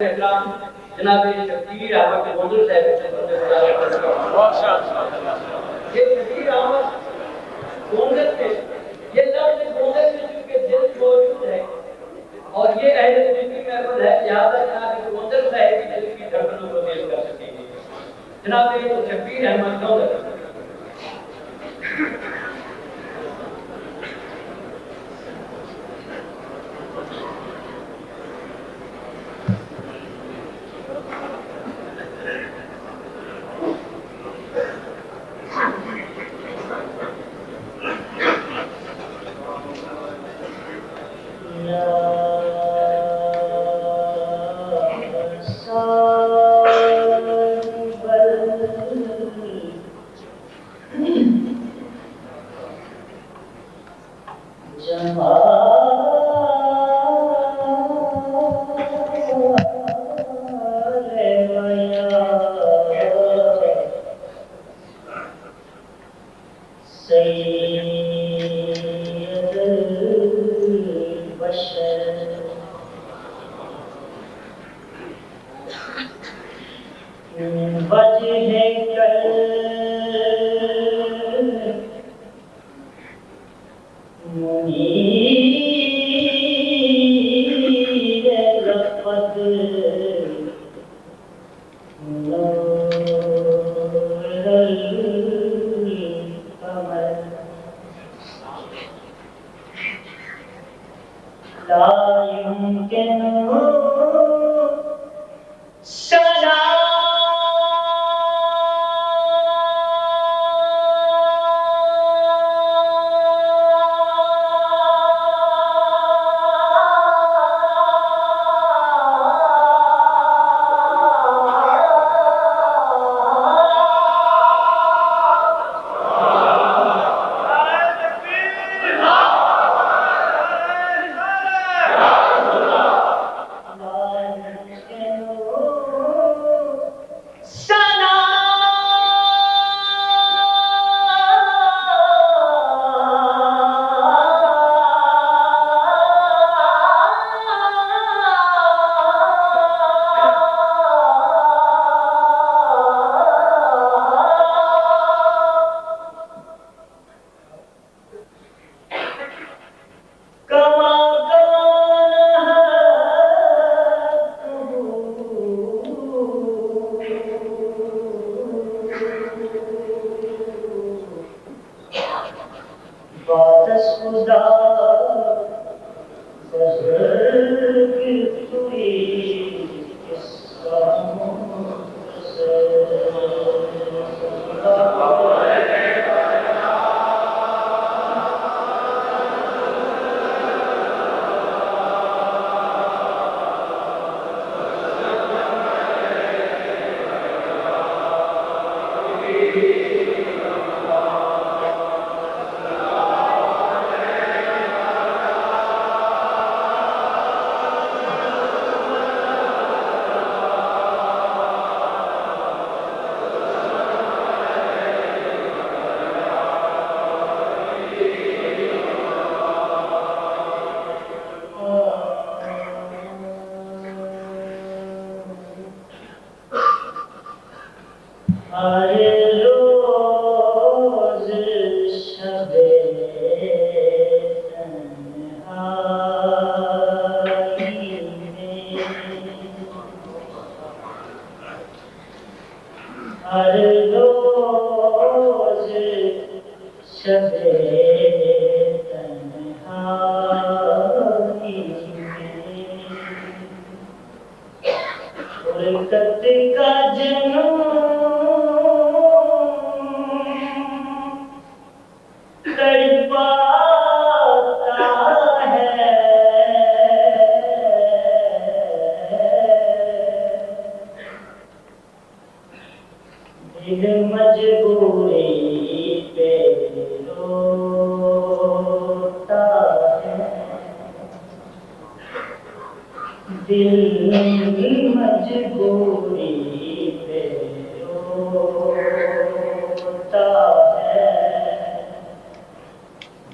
जनाब शकीर अहमद गोंदल साहब ये शकीर अहमद गोंदल में ये लफ्ज़ गोंदल में चूंकि दिल मौजूद है और ये अहले दिल की महफिल है, लिहाजा जनाब गोंदल साहब की दिल की धड़कनों को तेज कर सकेंगे। जनाब शकीर अहमद गोंदल।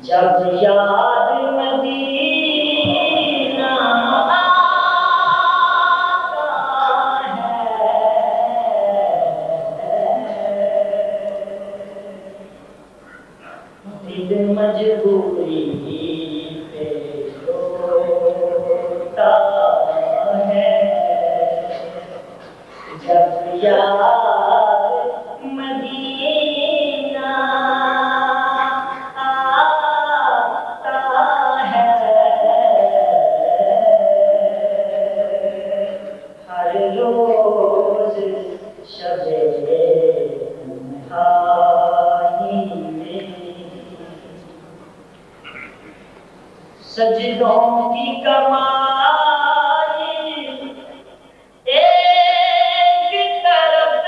जब याद मदीना आता मजबूरी पे रोता है जब याद मदीना आता है हर रोज शबे तन्हाई में सजदों की कमाई एक तरफ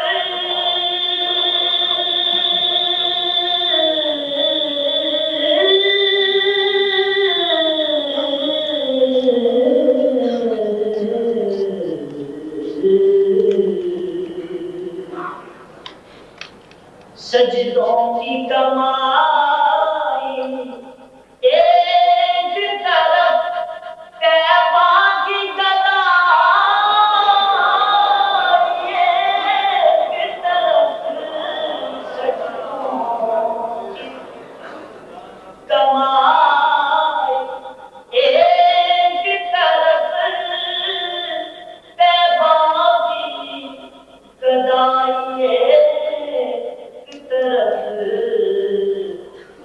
सजदों की कमाई एक तरफ तैबा की गदाई एक तरफ सजदों की कमाई एक तरफ तैबा की गदाई एक तरफ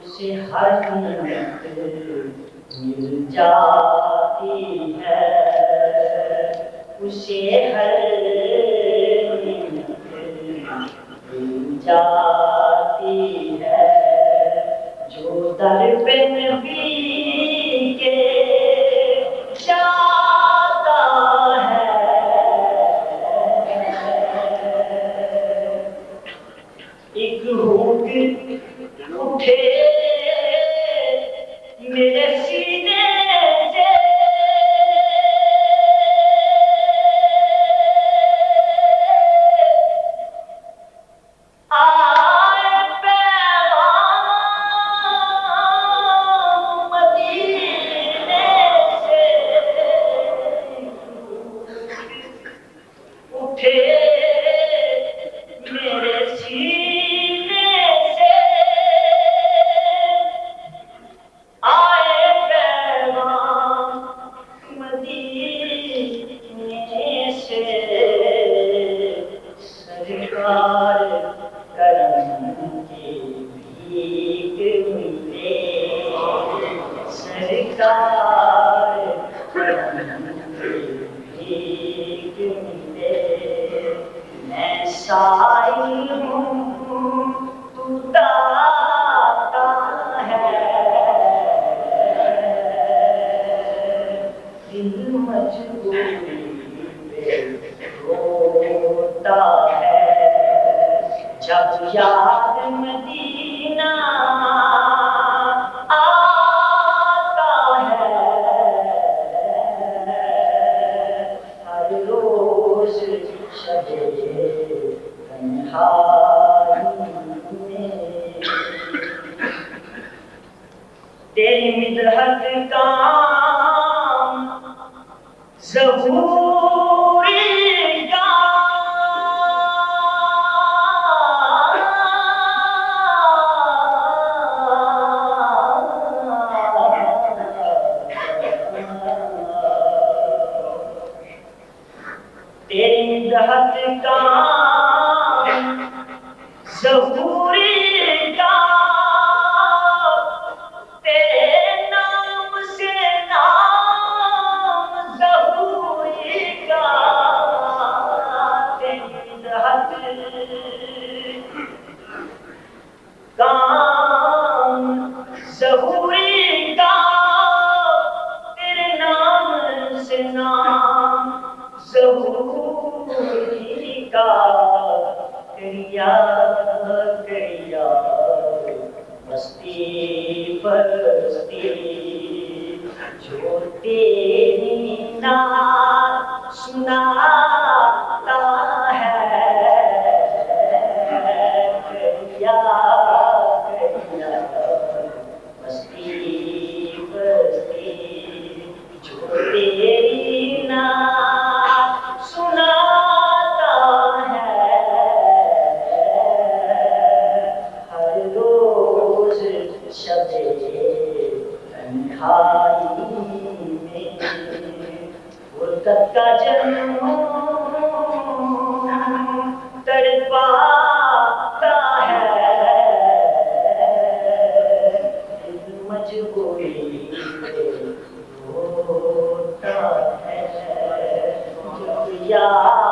उसे हर नियत मिल जाती है उसे हर नियत मिल जाती है जो दर पे नबी के जाता है एक हुक उठे मेरे सीने से आए पैगाम मदीने से उठे मेरे सीने से आए पैगाम मदीने से सरकार करम की भीख मिले सरकार करम की भीख मिले मैं साइल हूँ तू दाता है दिल मजबूरी पे रोता है जब याद मदीना आता है हर रोज शबे तन्हाई में तेरी मिदहत काम ज़हूरी तेरी मिदहत काम ज़हूरी का तेरे नाम से नाम ज़हूरी का तेरी मिदहत काम ज़हूरी का तेरे नाम से नाम ज़हूरी का करिया करिया मस्ती बस्ती जो तेरी नात सुनाता है करिया करिया मस्ती बस्ती जो तेरी नात सुनाता है हर रोज शबे का जन्म तड़पाता है, मजबूरी होता है, जब याद